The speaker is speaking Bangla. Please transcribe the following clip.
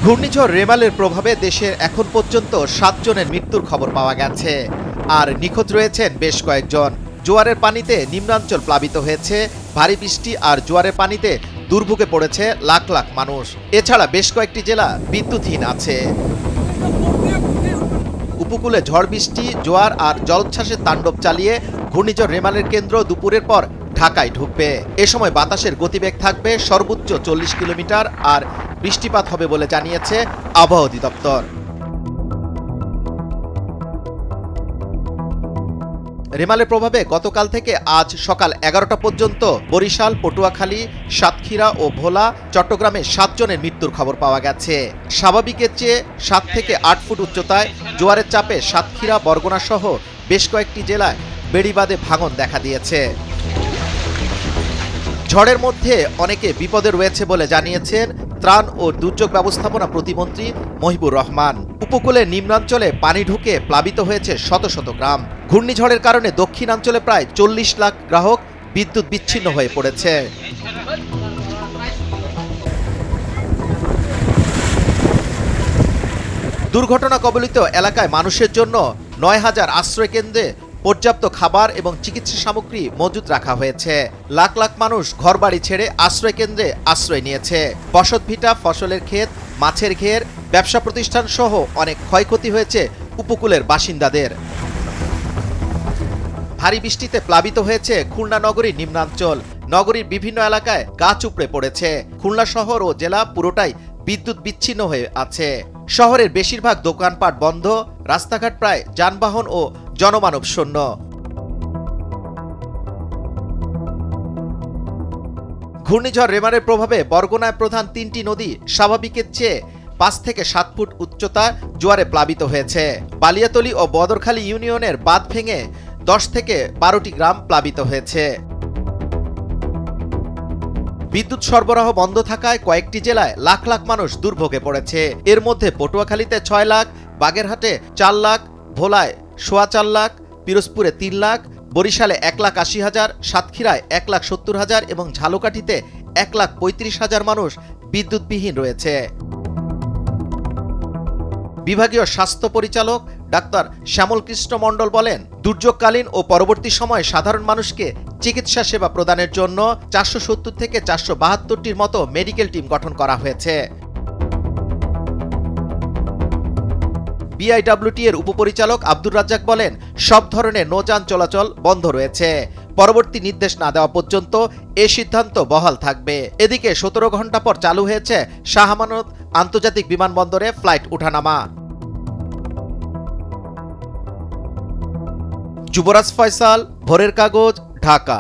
ঘূর্ণিঝড় রেমালের প্রভাবে দেশের এখন পর্যন্ত ৭ জনের মৃত্যুর খবর পাওয়া গেছে, আর নিখোঁজ রয়েছেন বেশ কয়েকজন। জোয়ারের পানিতে নিম্নাঞ্চল প্লাবিত হয়েছে, ভারী বৃষ্টি আর জোয়ারের পানিতে দুর্ভোগে পড়েছে লাখ লাখ মানুষ। এছাড়া বেশ কয়েকটি জেলা বিদ্যুৎহীন আছে। উপকূলে ঝড় বৃষ্টি, জোয়ার আর জলোচ্ছ্বাসের তাণ্ডব চালিয়ে ঘূর্ণিঝড় রেমালের কেন্দ্র দুপুরের পর ঢাকায় ঢুকবে। এ সময় বাতাসের গতিবেগ থাকবে সর্বোচ্চ ৪০ কিলোমিটার আর বৃষ্টিপাত হবে বলে জানিয়েছে আবহাওয়া অধিদপ্তর। রেমালের প্রভাবে গতকাল থেকে আজ সকাল ১১টা পর্যন্ত বরিশাল, পটুয়াখালী, সাতক্ষীরা ও ভোলা, চট্টগ্রামে ৭ জনের মৃত্যুর খবর পাওয়া গেছে। স্বাভাবিকের চেয়ে ৭ থেকে ৮ ফুট উচ্চতায় জোয়ারের চাপে সাতক্ষীরা, বরগুনা সহ বেশ কয়েকটি জেলায় বেড়িবাঁধে ভাঙন দেখা দিয়েছে। ঝড়ের মধ্যে অনেকে বিপদে রয়েছে বলে জানিয়েছেন ত্রাণ ও দুর্যোগ ব্যবস্থাপনা প্রতিমন্ত্রী মহিবুর রহমান। উপকূলে নিম্নাঞ্চলে পানি ঢুকে প্লাবিত হয়েছে শত শত গ্রাম। ঘূর্ণিঝড়ের কারণে দক্ষিণাঞ্চলে প্রায় ৪০ লাখ গ্রাহক বিদ্যুৎ বিচ্ছিন্ন হয়ে পড়েছে। দুর্ঘটনা কবলিত এলাকায় মানুষের জন্য ৯,০০০ আশ্রয় কেন্দ্রে পর্যাপ্ত খাবার এবং চিকিৎসা সামগ্রী মজুত রাখা হয়েছে। লাখ লাখ মানুষ ঘরবাড়ি ছেড়ে আশ্রয় কেন্দ্রে আশ্রয় নিয়েছে। বসতভিটা, ফসলের ক্ষেত, মাছের ঘের, ব্যবসা প্রতিষ্ঠান সহ অনেক ক্ষয়ক্ষতি হয়েছে উপকূলের বাসিন্দাদের। ভারী বৃষ্টিতে প্লাবিত হয়েছে খুলনা নগরীর নিম্নাঞ্চল। নগরীর বিভিন্ন এলাকায় গাছ উপড়ে পড়েছে। খুলনা শহর ও জেলা পুরোটাই বিদ্যুৎ বিচ্ছিন্ন হয়ে আছে। শহরের বেশিরভাগ দোকানপাট বন্ধ, রাস্তাঘাট প্রায় যানবাহন ও জনমানব শূন্য। ঘূর্ণিঝড় রেমালের প্রভাবে বরগুনায় প্রধান ৩টি নদী স্বাভাবিকের চেয়ে ৫ থেকে ৭ ফুট উচ্চতা জোয়ারে প্লাবিত হয়েছে। বালিয়াতলী ও বদরখালী ইউনিয়নের বাঁধ ভেঙে ১০ থেকে ১২টি গ্রাম প্লাবিত হয়েছে। বিদ্যুৎ সরবরাহ বন্ধ থাকায় কয়েকটি জেলায় লাখ লাখ মানুষ দুর্ভোগে পড়েছে। এর মধ্যে পটুয়াখালীতে ৬ লাখ, বাগেরহাটে ৪ লাখ, ভোলায় ৪.৫ লাখ, পিরোজপুরে ৩ লাখ, বরিশালে ১,৮০,০০০, সাতক্ষীরায় ১,৭০,০০০ এবং ঝালকাঠিতে ১,৩৫,০০০ মানুষ বিদ্যুৎবিহীন রয়েছে। বিভাগীয় স্বাস্থ্য পরিচালক ডাক্তার শ্যামল কৃষ্ণ মণ্ডল বলেন, দুর্যোগকালীন ও পরবর্তী সময়ে সাধারণ মানুষকে চিকিৎসা সেবা প্রদানের জন্য ৪৭০ থেকে ৪৭২টির মতো মেডিকেল টিম গঠন করা হয়েছে। বিআইডব্লিউটি এর উপপরিচালক আব্দুর রাজ্জাক বলেন, সব ধরনের নৌযান চলাচল বন্ধ রয়েছে। পরবর্তী নির্দেশ না দেওয়া পর্যন্ত এ সিদ্ধান্ত বহাল থাকবে। এদিকে ১৭ ঘন্টা পর চালু হয়েছে শাহ আমানত আন্তর্জাতিক বিমানবন্দরে ফ্লাইট উঠানামা। যুবরাজ ফয়সাল, ভোরের কাগজ, ঢাকা।